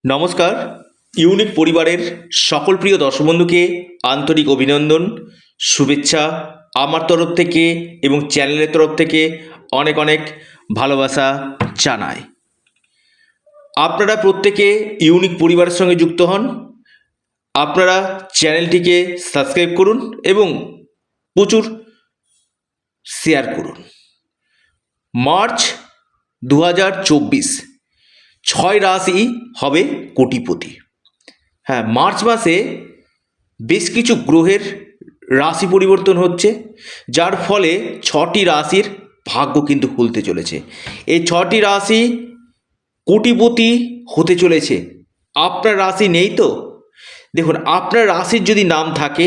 নমস্কার। ইউনিক পরিবারের সকল প্রিয় দর্শক বন্ধুকে আন্তরিক অভিনন্দন, শুভেচ্ছা আমার তরফ থেকে এবং চ্যানেলের তরফ থেকে অনেক অনেক ভালোবাসা জানাই। আপনারা প্রত্যেকে ইউনিক পরিবারের সঙ্গে যুক্ত হন। আপনারা চ্যানেলটিকে সাবস্ক্রাইব করুন এবং প্রচুর শেয়ার করুন। মার্চ 2024 6 রাশি হবে কোটিপতি। হ্যাঁ, মার্চ মাসে বেশ কিছু গ্রহের রাশি পরিবর্তন হচ্ছে, যার ফলে 6টি রাশির ভাগ্য কিন্তু খুলতে চলেছে। এই 6টি রাশি কোটিপতি হতে চলেছে। আপনার রাশি নেই তো? দেখুন, আপনার রাশির যদি নাম থাকে,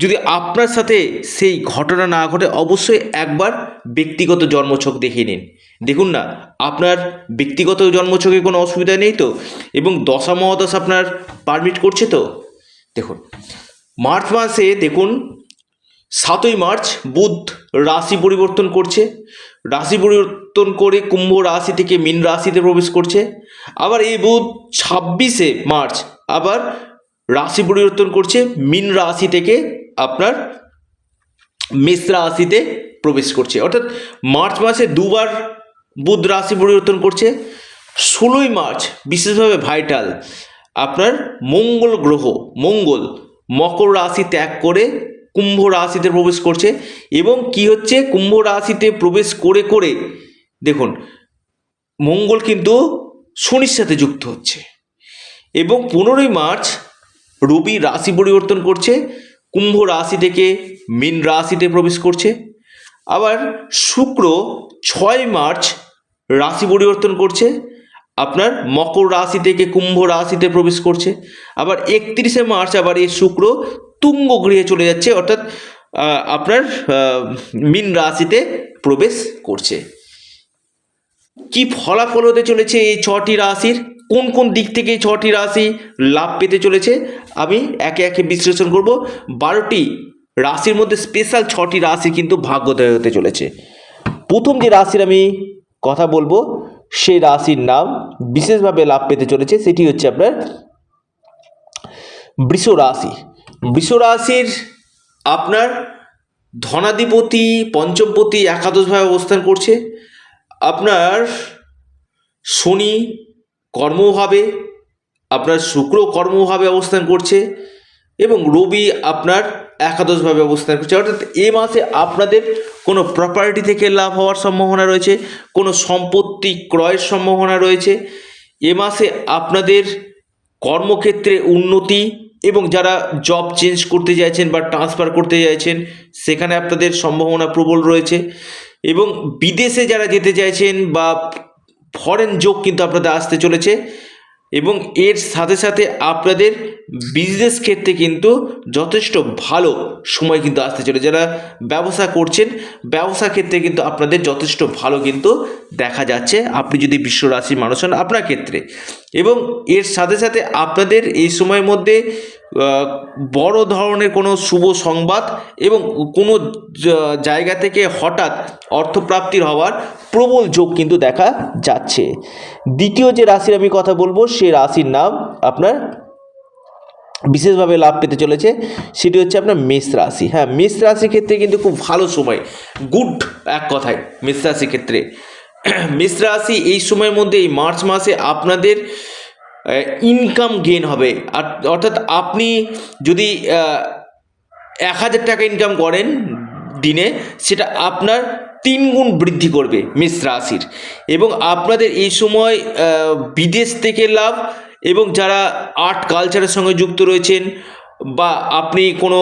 যদি আপনার সাথে সেই ঘটনা না ঘটে, অবশ্যই একবার ব্যক্তিগত জন্মছক দেখে নিন। দেখুন না, আপনার ব্যক্তিগত জন্মছকে কোনো অসুবিধা নেই তো, এবং দশা মহাদশা আপনার পারমিট করছে তো? দেখুন, মার্চ মাসে দেখুন 7ই মার্চ বুধ রাশি পরিবর্তন করছে। রাশি পরিবর্তন করে কুম্ভ রাশি থেকে মীন রাশিতে প্রবেশ করছে। আবার এই বুধ 26শে মার্চ আবার রাশি পরিবর্তন করছে, মীন রাশি থেকে আপনার মেষ রাশিতে প্রবেশ করছে। অর্থাৎ মার্চ মাসে দুবার বুধ রাশি পরিবর্তন করছে। 16ই মার্চ বিশেষভাবে ভাইটাল, আপনার মঙ্গল গ্রহ মঙ্গল মকর রাশি ত্যাগ করে কুম্ভ রাশিতে প্রবেশ করছে। এবং কি হচ্ছে, কুম্ভ রাশিতে প্রবেশ করে করে দেখুন মঙ্গল কিন্তু শনির সাথে যুক্ত হচ্ছে। এবং 15ই মার্চ রবি রাশি পরিবর্তন করছে, কুম্ভ রাশি থেকে মীন রাশিতে প্রবেশ করছে। আবার শুক্র 6 মার্চ রাশি পরিবর্তন করছে, আপনার মকর রাশি থেকে কুম্ভ রাশিতে প্রবেশ করছে। আবার 31শে মার্চ আবার এই শুক্র তুঙ্গ গৃহে চলে যাচ্ছে, অর্থাৎ আপনার মীন রাশিতে প্রবেশ করছে। কি ফলাফল হতে চলেছে এই 6টি রাশির, কোন কোন দিক থেকে এই 6টি রাশি লাভ পেতে চলেছে, আমি একে একে বিশ্লেষণ করব। 12টি রাশির মধ্যে স্পেশাল 6টি রাশি কিন্তু ভাগ্যোদয় হতে চলেছে। প্রথম যে রাশির আমি কথা বলবো, সেই রাশির নাম বিশেষভাবে লাভ পেতে চলেছে, সেটি হচ্ছে আপনার বৃষ রাশি। বৃষ রাশির আপনার ধনাধিপতি পঞ্চমপতি একাদশভাবে অবস্থান করছে। আপনার শনি কর্মভাবে, আপনার শুক্র কর্মভাবে অবস্থান করছে এবং রবি আপনার একাদশভাবে অবস্থান করছে। অর্থাৎ এ মাসে আপনাদের কোনো প্রপার্টি থেকে লাভ হওয়ার সম্ভাবনা রয়েছে, কোনো সম্পত্তি ক্রয়ের সম্ভাবনা রয়েছে। এ মাসে আপনাদের কর্মক্ষেত্রে উন্নতি, এবং যারা জব চেঞ্জ করতে চাইছেন বা ট্রান্সফার করতে চাইছেন, সেখানে আপনাদের সম্ভাবনা প্রবল রয়েছে। এবং বিদেশে যারা যেতে চাইছেন বা ফরেন যোগ কিন্তু আপনাদের আসতে চলেছে। এবং এর সাথে সাথে আপনাদের বিজনেস ক্ষেত্রে কিন্তু যথেষ্ট ভালো সময় কিন্তু আসতে চলেছে। যারা ব্যবসা করছেন, ব্যবসা ক্ষেত্রে কিন্তু আপনাদের যথেষ্ট ভালো কিন্তু দেখা যাচ্ছে, আপনি যদি বৃষ রাশির মানুষ হন আপনার ক্ষেত্রে। এবং এর সাথে সাথে আপনাদের এই সময়ের মধ্যে বড় ধরনের কোনো শুভ সংবাদ এবং কোনো জায়গা থেকে হঠাৎ অর্থপ্রাপ্তির হওয়ার প্রবল যোগ কিন্তু দেখা যাচ্ছে। দ্বিতীয় যে রাশির আমি কথা বলবো, সে রাশির নাম আপনার বিশেষভাবে লাভ পেতে চলেছে, সেটি হচ্ছে আপনার মেষ রাশি। হ্যাঁ, মেষ রাশির ক্ষেত্রে কিন্তু খুব ভালো সময়, গুড এক কথায় মেষ রাশির ক্ষেত্রে। মেষ রাশি এই সময়ের মধ্যে, এই মার্চ মাসে আপনাদের ইনকাম গেইন হবে। অর্থাৎ আপনি যদি 1000 টাকা ইনকাম করেন দিনে, সেটা আপনার 3 গুণ বৃদ্ধি করবে মেষ রাশির। এবং আপনাদের এই সময় বিদেশ থেকে লাভ, এবং যারা আর্ট কালচারের সঙ্গে যুক্ত রয়েছেন বা আপনি কোনো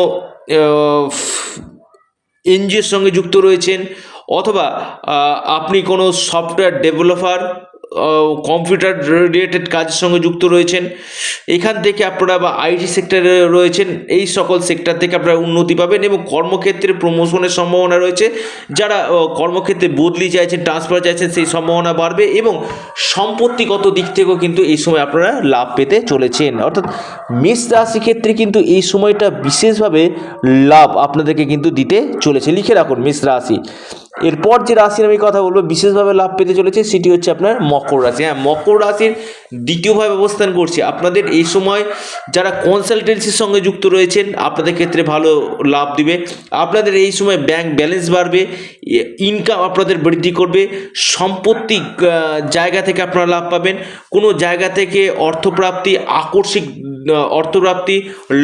এনজিওর সঙ্গে যুক্ত রয়েছেন, অথবা আপনি কোনো সফটওয়্যার ডেভেলপার, কম্পিউটার রিলেটেড কাজের সঙ্গে যুক্ত রয়েছেন, এখান থেকে আপনারা বা আইটি সেক্টরে রয়েছেন, এই সকল সেক্টর থেকে আপনারা উন্নতি পাবেন এবং কর্মক্ষেত্রে প্রমোশনের সম্ভাবনা রয়েছে। যারা কর্মক্ষেত্রে বদলি চাইছেন, ট্রান্সফার চাইছেন, সেই সম্ভাবনা বাড়বে। এবং সম্পত্তিগত দিক থেকেও কিন্তু এই সময় আপনারা লাভ পেতে চলেছেন। অর্থাৎ মেষ রাশি ক্ষেত্রে কিন্তু এই সময়টা বিশেষভাবে লাভ আপনাদেরকে কিন্তু দিতে চলেছে। লিখে রাখুন মেষ রাশি। এরপর যে রাশির আমি কথা বলবো বিশেষভাবে লাভ পেতে চলেছে সেটি হচ্ছে আপনার মকর রাশি। হ্যাঁ, মকর রাশির দ্বিতীয়ভাবে অবস্থান করছে। আপনাদের এই সময় যারা কনসালটেন্সির সঙ্গে যুক্ত রয়েছেন আপনাদের ক্ষেত্রে ভালো লাভ দিবে। আপনাদের এই সময় ব্যাংক ব্যালেন্স বাড়বে, ইনকাম আপনাদের বৃদ্ধি করবে, সম্পত্তি জায়গা থেকে আপনারা লাভ পাবেন, কোনো জায়গা থেকে অর্থপ্রাপ্তি, আকস্মিক অর্থপ্রাপ্তি,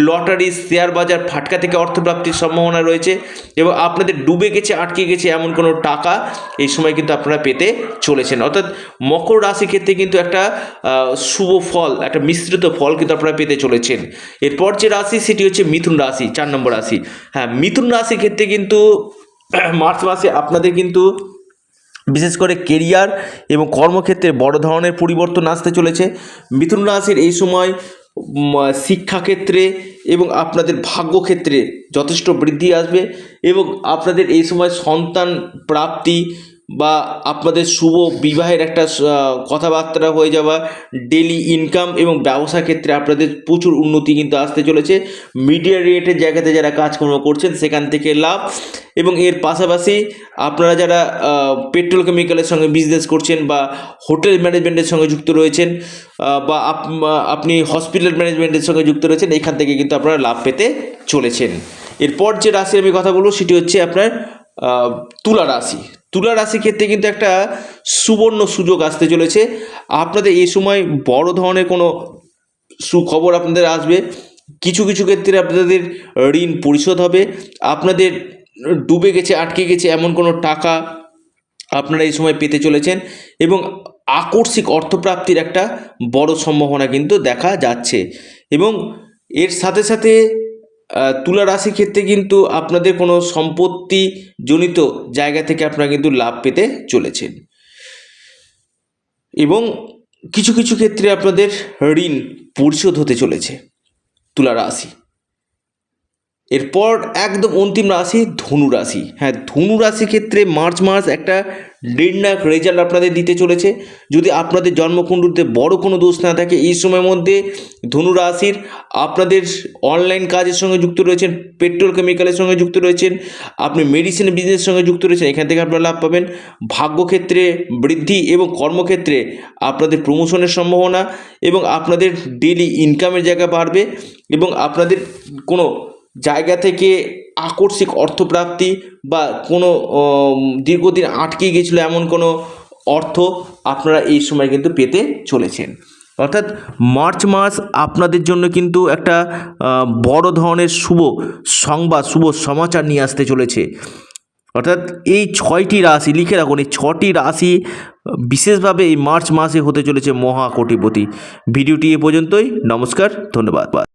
লটারি, শেয়ার বাজার, ফাটকা থেকে অর্থপ্রাপ্তির সম্ভাবনা রয়েছে এবং আপনাদের ডুবে গেছে, আটকে গেছে এমন কোনো টাকা এই সময় কিন্তু আপনারা পেতে চলেছেন। অর্থাৎ মকর রাশির ক্ষেত্রে কিন্তু একটা শুভ ফল, একটা মিশ্রিত ফল কিন্তু আপনারা পেতে চলেছেন। এরপর যে রাশি সেটি হচ্ছে মিথুন রাশি, 4 নম্বর রাশি। হ্যাঁ, মিথুন রাশির ক্ষেত্রে কিন্তু মার্চ মাসে আপনাদের কিন্তু বিশেষ করে কেরিয়ার এবং কর্মক্ষেত্রে বড় ধরনের পরিবর্তন আসতে চলেছে। মিথুন রাশির এই সময় শিক্ষাক্ষেত্রে এবং আপনাদের ভাগ্যক্ষেত্রে যথেষ্ট বৃদ্ধি আসবে এবং আপনাদের এই সময় সন্তান প্রাপ্তি বা আপনাদের শুভ বিবাহের একটা কথাবার্তা হয়ে যাওয়া, ডেলি ইনকাম এবং ব্যবসা ক্ষেত্রে আপনাদের প্রচুর উন্নতি কিন্তু আসতে চলেছে। মিডিয়া রিলেটেড জায়গাতে যারা কাজকর্ম করছেন সেখান থেকে লাভ এবং এর পাশাপাশি আপনারা যারা পেট্রোল কেমিক্যালের সঙ্গে বিজনেস করছেন বা হোটেল ম্যানেজমেন্টের সঙ্গে যুক্ত রয়েছেন বা আপনি হসপিটাল ম্যানেজমেন্টের সঙ্গে যুক্ত রয়েছেন, এখান থেকে কিন্তু আপনারা লাভ পেতে চলেছেন। এরপর যে রাশির আমি কথা বলবো সেটি হচ্ছে আপনার তুলা রাশি। তুলা রাশির ক্ষেত্রে কিন্তু একটা সুবর্ণ সুযোগ আসতে চলেছে। আপনাদের এই সময় বড় ধরনের কোনো সুখবর আপনাদের আসবে। কিছু কিছু ক্ষেত্রে আপনাদের ঋণ পরিশোধ হবে, আপনাদের ডুবে গেছে, আটকে গেছে এমন কোনো টাকা আপনারা এই সময় পেতে চলেছেন এবং আকস্মিক অর্থপ্রাপ্তির একটা বড় সম্ভাবনা কিন্তু দেখা যাচ্ছে। এবং এর সাথে সাথে তুলা রাশির ক্ষেত্রে কিন্তু আপনাদের কোনো সম্পত্তিজনিত জায়গা থেকে আপনারা কিন্তু লাভ পেতে চলেছেন এবং কিছু কিছু ক্ষেত্রে আপনাদের ঋণ পরিশোধ হতে চলেছে তুলা রাশি। এরপর একদম অন্তিম রাশি ধনু রাশি। হ্যাঁ, ধনু রাশির ক্ষেত্রে মার্চ মাস একটা নির্ণায়ক রেজাল্ট আপনাদের দিতে চলেছে। যদি আপনাদের জন্মকুণ্ডলিতে বড় কোনো দোষ না থাকে এই সময়ের মধ্যে ধনু রাশির আপনাদের অনলাইন কাজের সঙ্গে যুক্ত রয়েছেন, পেট্রোল কেমিক্যালের সঙ্গে যুক্ত রয়েছেন, আপনি মেডিসিন বিজনেসের সঙ্গে যুক্ত রয়েছেন, এখান থেকে আপনারা লাভ পাবেন। ভাগ্যক্ষেত্রে বৃদ্ধি এবং কর্মক্ষেত্রে আপনাদের প্রমোশনের সম্ভাবনা এবং আপনাদের ডেইলি ইনকামের জায়গা বাড়বে এবং আপনাদের কোনো জায়গা থেকে আকস্মিক অর্থপ্রাপ্তি বা কোনো দীর্ঘদিন আটকে গিয়েছিল এমন কোনো অর্থ আপনারা এই সময় কিন্তু পেতে চলেছেন। অর্থাৎ মার্চ মাস আপনাদের জন্য কিন্তু একটা বড় ধরনের শুভ সংবাদ, শুভ সমাচার নিয়ে আসতে চলেছে। অর্থাৎ এই 6টি রাশি লিখে রাখুন, এই 6টি রাশি বিশেষভাবে এই মার্চ মাসে হতে চলেছে মহাকোটিপতি। ভিডিওটি এ পর্যন্তই। নমস্কার, ধন্যবাদ।